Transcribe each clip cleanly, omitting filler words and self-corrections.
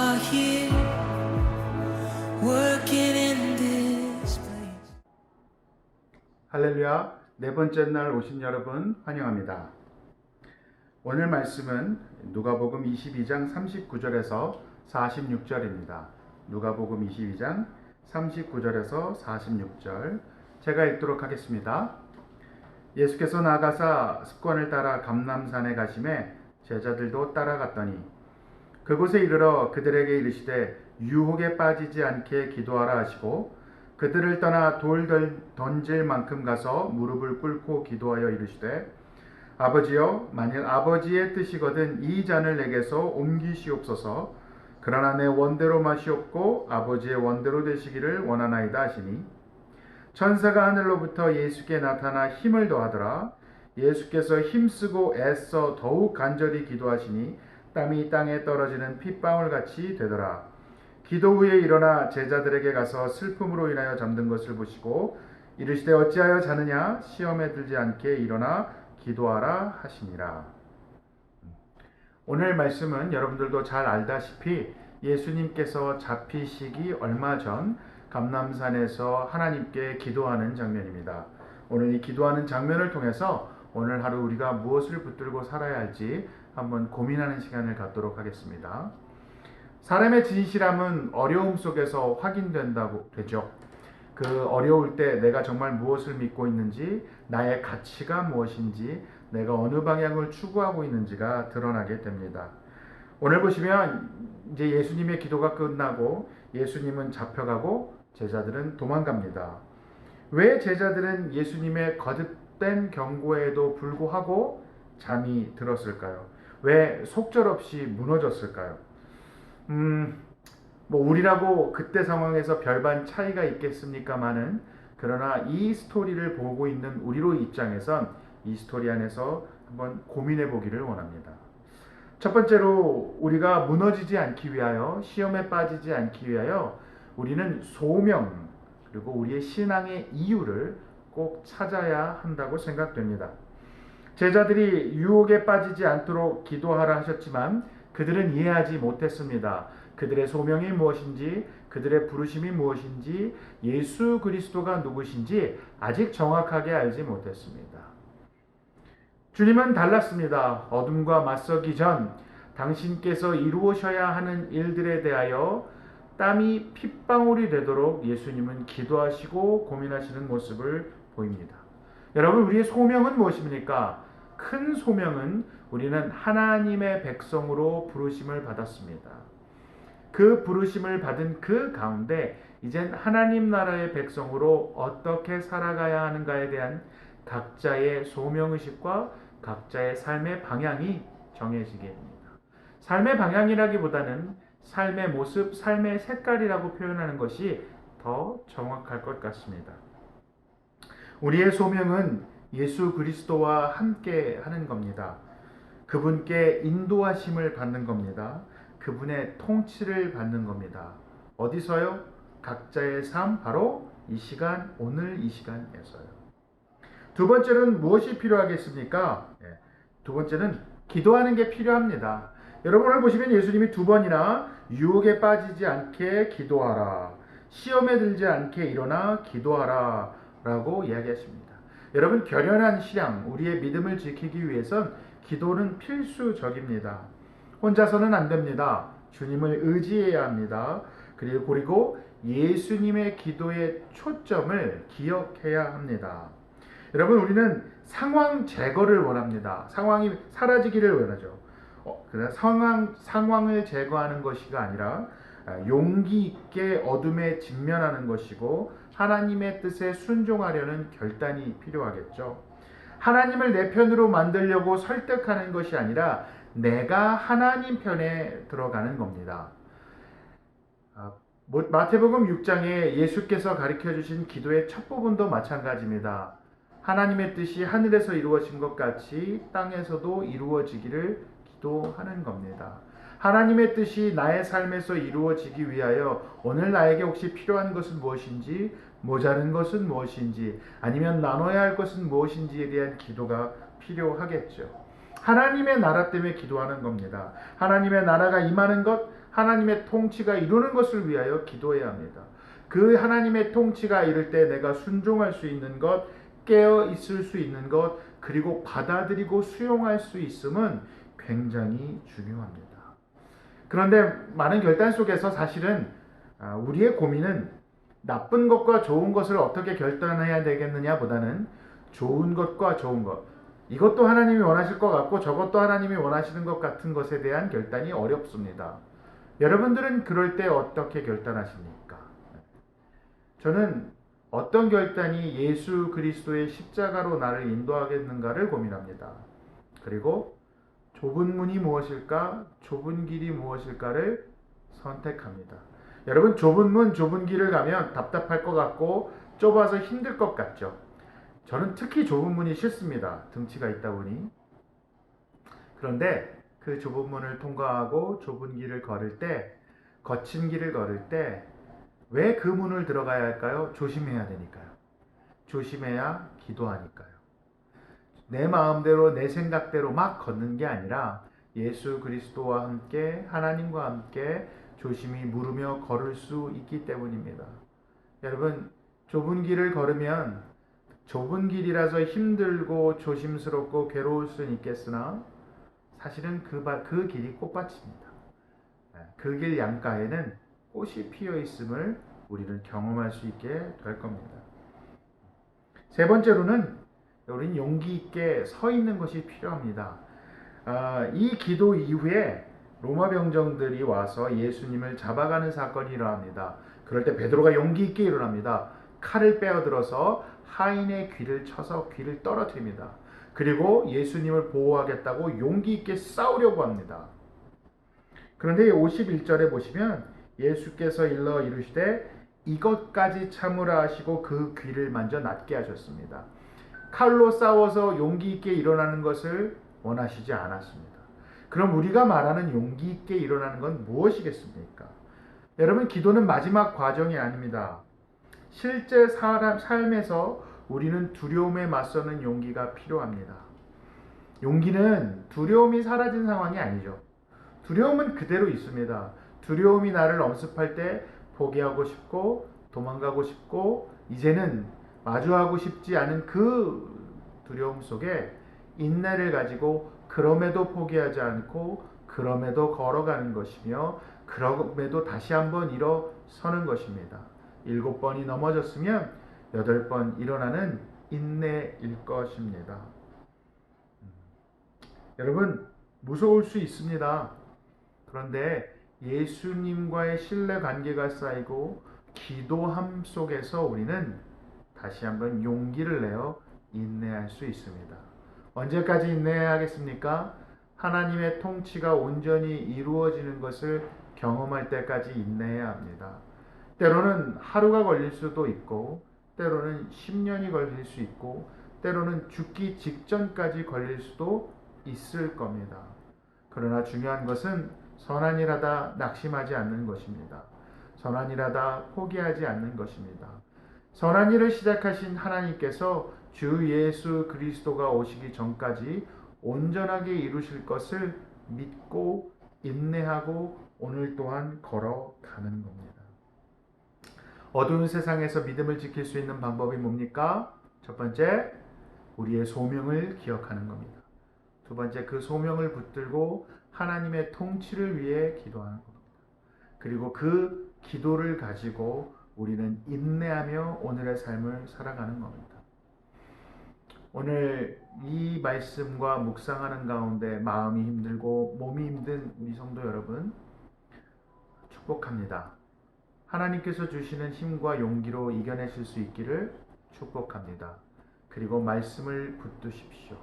are here working in this place. 할렐루야, 네 번째 날 오신 여러분 환영합니다. 오늘 말씀은 누가복음 22장 39절에서 46절입니다. 누가복음 22장 39절에서 46절 제가 읽도록 하겠습니다. 예수께서 나가사 습관을 따라 감람산에 가심에 제자들도 따라갔더니 그곳에 이르러 그들에게 이르시되 유혹에 빠지지 않게 기도하라 하시고 그들을 떠나 돌 던질 만큼 가서 무릎을 꿇고 기도하여 이르시되 아버지여, 만일 아버지의 뜻이거든 이 잔을 내게서 옮기시옵소서. 그러나 내 원대로 마시옵고 아버지의 원대로 되시기를 원하나이다 하시니 천사가 하늘로부터 예수께 나타나 힘을 더하더라. 예수께서 힘쓰고 애써 더욱 간절히 기도하시니 땀이 땅에 떨어지는 핏방울같이 되더라. 기도 후에 일어나 제자들에게 가서 슬픔으로 인하여 잠든 것을 보시고 이르시되 어찌하여 자느냐, 시험에 들지 않게 일어나 기도하라 하시니라. 오늘 말씀은 여러분들도 잘 알다시피 예수님께서 잡히시기 얼마 전 감람산에서 하나님께 기도하는 장면입니다. 오늘 이 기도하는 장면을 통해서 오늘 하루 우리가 무엇을 붙들고 살아야 할지 한번 고민하는 시간을 갖도록 하겠습니다. 사람의 진실함은 어려움 속에서 확인된다고 되죠. 그 어려울 때 내가 정말 무엇을 믿고 있는지, 나의 가치가 무엇인지, 내가 어느 방향을 추구하고 있는지가 드러나게 됩니다. 오늘 보시면 이제 예수님의 기도가 끝나고 예수님은 잡혀가고 제자들은 도망갑니다. 왜 제자들은 예수님의 거듭된 경고에도 불구하고 잠이 들었을까요? 왜 속절없이 무너졌을까요? 우리라고 그때 상황에서 별반 차이가 있겠습니까마는, 그러나 이 스토리를 보고 있는 우리로 입장에선 이 스토리 안에서 한번 고민해 보기를 원합니다. 첫 번째로 우리가 무너지지 않기 위하여, 시험에 빠지지 않기 위하여 우리는 소명, 그리고 우리의 신앙의 이유를 꼭 찾아야 한다고 생각됩니다. 제자들이 유혹에 빠지지 않도록 기도하라 하셨지만 그들은 이해하지 못했습니다. 그들의 소명이 무엇인지, 그들의 부르심이 무엇인지, 예수 그리스도가 누구신지 아직 정확하게 알지 못했습니다. 주님은 달랐습니다. 어둠과 맞서기 전 당신께서 이루어셔야 하는 일들에 대하여 땀이 핏방울이 되도록 예수님은 기도하시고 고민하시는 모습을 보입니다. 여러분, 우리의 소명은 무엇입니까? 큰 소명은 우리는 하나님의 백성으로 부르심을 받았습니다. 그 부르심을 받은 그 가운데 이젠 하나님 나라의 백성으로 어떻게 살아가야 하는가에 대한 각자의 소명의식과 각자의 삶의 방향이 정해지게 됩니다. 삶의 방향이라기보다는 삶의 모습, 삶의 색깔이라고 표현하는 것이 더 정확할 것 같습니다. 우리의 소명은 예수 그리스도와 함께 하는 겁니다. 그분께 인도하심을 받는 겁니다. 그분의 통치를 받는 겁니다. 어디서요? 각자의 삶, 바로 이 시간, 오늘 이 시간에서요. 두 번째는 무엇이 필요하겠습니까? 두 번째는 기도하는 게 필요합니다. 여러분, 오늘 보시면 예수님이 두 번이나 유혹에 빠지지 않게 기도하라, 시험에 들지 않게 일어나 기도하라 라고 이야기하십니다. 여러분, 결연한 신앙, 우리의 믿음을 지키기 위해선 기도는 필수적입니다. 혼자서는 안 됩니다. 주님을 의지해야 합니다. 그리고 예수님의 기도의 초점을 기억해야 합니다. 여러분, 우리는 상황 제거를 원합니다. 상황이 사라지기를 원하죠. 그러나 상황을 제거하는 것이가 아니라 용기 있게 어둠에 직면하는 것이고 하나님의 뜻에 순종하려는 결단이 필요하겠죠. 하나님을 내 편으로 만들려고 설득하는 것이 아니라 내가 하나님 편에 들어가는 겁니다. 마태복음 6장에 예수께서 가르쳐 주신 기도의 첫 부분도 마찬가지입니다. 하나님의 뜻이 하늘에서 이루어진 것 같이 땅에서도 이루어지기를 기도하는 겁니다. 하나님의 뜻이 나의 삶에서 이루어지기 위하여 오늘 나에게 혹시 필요한 것은 무엇인지, 모자른 것은 무엇인지, 아니면 나눠야 할 것은 무엇인지에 대한 기도가 필요하겠죠. 하나님의 나라 때문에 기도하는 겁니다. 하나님의 나라가 임하는 것, 하나님의 통치가 이루는 것을 위하여 기도해야 합니다. 그 하나님의 통치가 이룰 때 내가 순종할 수 있는 것, 깨어 있을 수 있는 것, 그리고 받아들이고 수용할 수 있음은 굉장히 중요합니다. 그런데 많은 결단 속에서 사실은 우리의 고민은 나쁜 것과 좋은 것을 어떻게 결단해야 되겠느냐 보다는 좋은 것과 좋은 것, 이것도 하나님이 원하실 것 같고 저것도 하나님이 원하시는 것 같은 것에 대한 결단이 어렵습니다. 여러분들은 그럴 때 어떻게 결단하십니까? 저는 어떤 결단이 예수 그리스도의 십자가로 나를 인도하겠는가를 고민합니다. 그리고 좁은 문이 무엇일까? 좁은 길이 무엇일까를 선택합니다. 여러분, 좁은 문, 좁은 길을 가면 답답할 것 같고 좁아서 힘들 것 같죠? 저는 특히 좁은 문이 싫습니다. 등치가 있다 보니. 그런데 그 좁은 문을 통과하고 좁은 길을 걸을 때, 거친 길을 걸을 때 왜 그 문을 들어가야 할까요? 조심해야 되니까요. 조심해야 기도하니까요. 내 마음대로 내 생각대로 막 걷는 게 아니라 예수 그리스도와 함께 하나님과 함께 조심히 물으며 걸을 수 있기 때문입니다. 여러분, 좁은 길을 걸으면 좁은 길이라서 힘들고 조심스럽고 괴로울 수는 있겠으나 사실은 그 길이 꽃밭입니다. 그 길 양가에는 꽃이 피어 있음을 우리는 경험할 수 있게 될 겁니다. 세 번째로는 우리는 용기 있게 서 있는 것이 필요합니다. 이 기도 이후에 로마 병정들이 와서 예수님을 잡아가는 사건이 일어납니다. 그럴 때 베드로가 용기 있게 일어납니다. 칼을 빼어들어서 하인의 귀를 쳐서 귀를 떨어뜨립니다. 그리고 예수님을 보호하겠다고 용기 있게 싸우려고 합니다. 그런데 51절에 보시면 예수께서 일러 이르시되 이것까지 참으라 하시고 그 귀를 만져 낫게 하셨습니다. 칼로 싸워서 용기 있게 일어나는 것을 원하시지 않았습니다. 그럼 우리가 말하는 용기 있게 일어나는 건 무엇이겠습니까? 여러분, 기도는 마지막 과정이 아닙니다. 실제 삶에서 우리는 두려움에 맞서는 용기가 필요합니다. 용기는 두려움이 사라진 상황이 아니죠. 두려움은 그대로 있습니다. 두려움이 나를 엄습할 때 포기하고 싶고 도망가고 싶고 이제는 마주하고 싶지 않은 그 두려움 속에 인내를 가지고 그럼에도 포기하지 않고 그럼에도 걸어가는 것이며 그럼에도 다시 한번 일어서는 것입니다. 7번이 넘어졌으면 8번 일어나는 인내일 것입니다. 여러분, 무서울 수 있습니다. 그런데 예수님과의 신뢰 관계가 쌓이고 기도함 속에서 우리는 다시 한번 용기를 내어 인내할 수 있습니다. 언제까지 인내해야 하겠습니까? 하나님의 통치가 온전히 이루어지는 것을 경험할 때까지 인내해야 합니다. 때로는 하루가 걸릴 수도 있고 때로는 10년이 걸릴 수 있고 때로는 죽기 직전까지 걸릴 수도 있을 겁니다. 그러나 중요한 것은 선한 일하다 낙심하지 않는 것입니다. 선한 일하다 포기하지 않는 것입니다. 선한 일을 시작하신 하나님께서 주 예수 그리스도가 오시기 전까지 온전하게 이루실 것을 믿고 인내하고 오늘 또한 걸어가는 겁니다. 어두운 세상에서 믿음을 지킬 수 있는 방법이 뭡니까? 첫 번째, 우리의 소명을 기억하는 겁니다. 두 번째, 그 소명을 붙들고 하나님의 통치를 위해 기도하는 겁니다. 그리고 그 기도를 가지고 우리는 인내하며 오늘의 삶을 살아가는 겁니다. 오늘 이 말씀과 묵상하는 가운데 마음이 힘들고 몸이 힘든 우리 성도 여러분, 축복합니다. 하나님께서 주시는 힘과 용기로 이겨내실 수 있기를 축복합니다. 그리고 말씀을 붙드십시오.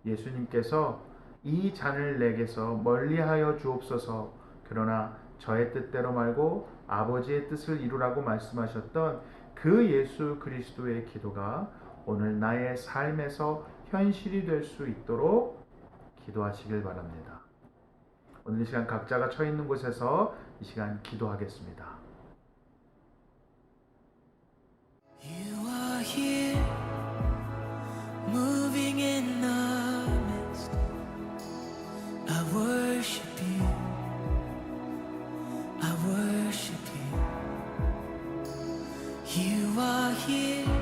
예수님께서 이 잔을 내게서 멀리하여 주옵소서, 그러나 저의 뜻대로 말고 아버지의 뜻을 이루라고 말씀하셨던 그 예수 그리스도의 기도가 오늘 나의 삶에서 현실이 될 수 있도록 기도하시길 바랍니다. 오늘 이 시간 각자가 처해 있는 곳에서 이 시간 기도하겠습니다. You are here, moving in the midst. I worship you. You are here